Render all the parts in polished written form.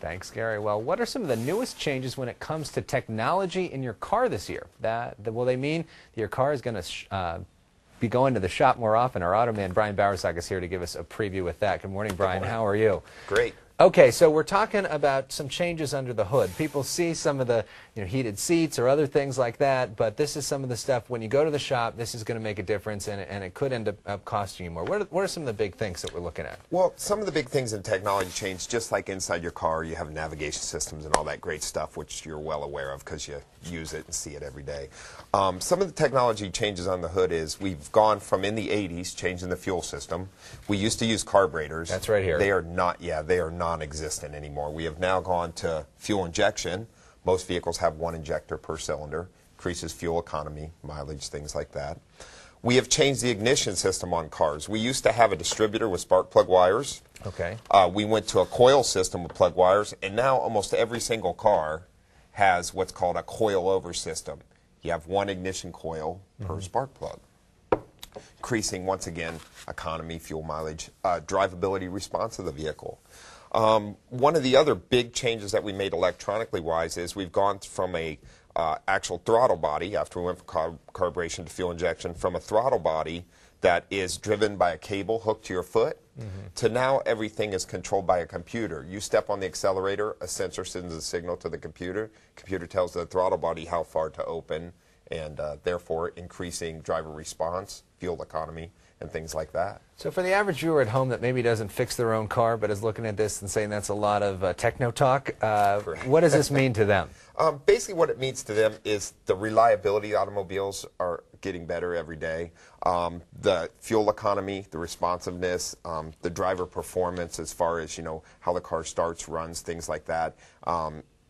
Thanks, Gary. Well, what are some of the newest changes when it comes to technology in your car this year? Will they mean that your car is going to be going to the shop more often? Our auto man, Brian Bowersock, is here to give us a preview with that. Good morning, Brian. Good morning. How are you? Great. Okay, so we're talking about some changes under the hood. People see some of the heated seats or other things like that, but this is some of the stuff, when you go to the shop, this is going to make a difference, and it could end up costing you more. What are some of the big things that we're looking at? Well, some of the big things in technology change, just like inside your car, you have navigation systems and all that great stuff, which you're well aware of because you use it and see it every day. Some of the technology changes on the hood is we've gone from, in the 80s, changing the fuel system. We used to use carburetors. That's right here. They are not non-existent anymore. We have now gone to fuel injection. Most vehicles have one injector per cylinder. Increases fuel economy, mileage, things like that. We have changed the ignition system on cars. We used to have a distributor with spark plug wires. Okay. We went to a coil system with plug wires, and now almost every single car has what's called a coil-over system. You have one ignition coil per spark plug. Increasing, once again, economy, fuel mileage, drivability, response of the vehicle. One of the other big changes that we made electronically wise is we've gone from a actual throttle body, after we went from carburation to fuel injection, from a throttle body that is driven by a cable hooked to your foot, to now everything is controlled by a computer. You step on the accelerator, a sensor sends a signal to the computer. Computer tells the throttle body how far to open, and therefore increasing driver response, fuel economy, and things like that. So for the average viewer at home that maybe doesn't fix their own car but is looking at this and saying that's a lot of techno talk, what does this mean to them? Basically what it means to them is the reliability of automobiles are getting better every day. The fuel economy, the responsiveness, the driver performance as far as how the car starts, runs, things like that.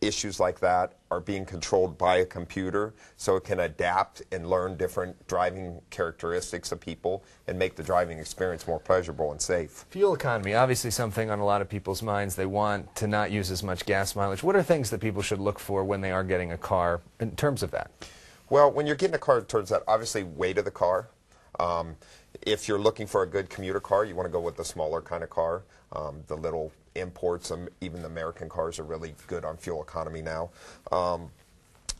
Issues like that are being controlled by a computer, so it can adapt and learn different driving characteristics of people and make the driving experience more pleasurable and safe. Fuel economy, obviously something on a lot of people's minds. They want to not use as much gas mileage. What are things that people should look for when they are getting a car in terms of that? Well, when you're getting a car, it turns out, obviously, weight of the car. If you're looking for a good commuter car, you want to go with the smaller kind of car. The little imports, even the American cars, are really good on fuel economy now.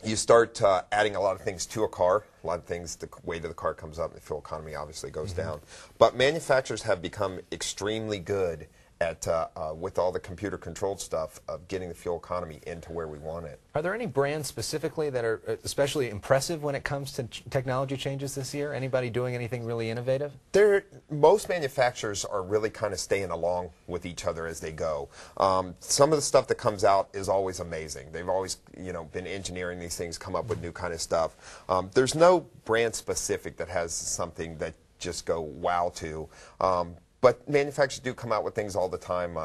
You start adding a lot of things to a car. A lot of things, the weight of the car comes up, and the fuel economy obviously goes down. But manufacturers have become extremely good at, with all the computer-controlled stuff, of getting the fuel economy into where we want it. Are there any brands specifically that are especially impressive when it comes to technology changes this year? Anybody doing anything really innovative? Most manufacturers are really kind of staying along with each other as they go. Some of the stuff that comes out is always amazing. They've always been engineering these things, come up with new kind of stuff. There's no brand specific that has something that just go wow to. But manufacturers do come out with things all the time.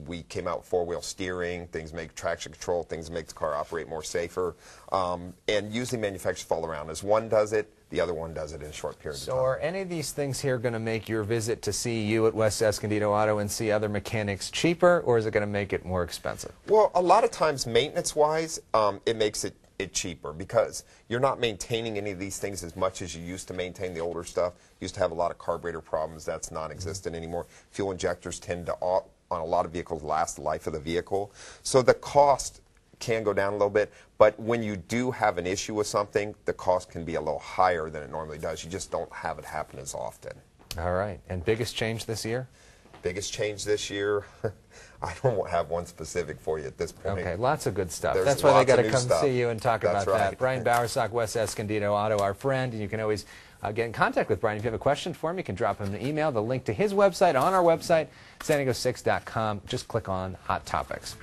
We came out with four-wheel steering, things make traction control, things make the car operate more safer. And usually manufacturers fall around. As one does it, the other one does it in a short period of time. So are any of these things here going to make your visit to see you at West Escondido Auto and see other mechanics cheaper, or is it going to make it more expensive? Well, a lot of times, maintenance-wise, it makes it cheaper because you're not maintaining any of these things as much as you used to maintain the older stuff. You used to have a lot of carburetor problems. That's non-existent anymore. Fuel injectors tend to, on a lot of vehicles, last the life of the vehicle. So the cost can go down a little bit, but when you do have an issue with something, the cost can be a little higher than it normally does. You just don't have it happen as often. All right. And biggest change this year? Biggest change this year? I don't have one specific for you at this point. Okay, lots of good stuff. There's That's why they got to come stuff. see you and talk That's about right. that. Brian Bowersock, West Escondido Auto, our friend, and you can always get in contact with Brian. If you have a question for him, you can drop him an email. The link to his website on our website, san diego6.com. Just click on Hot Topics.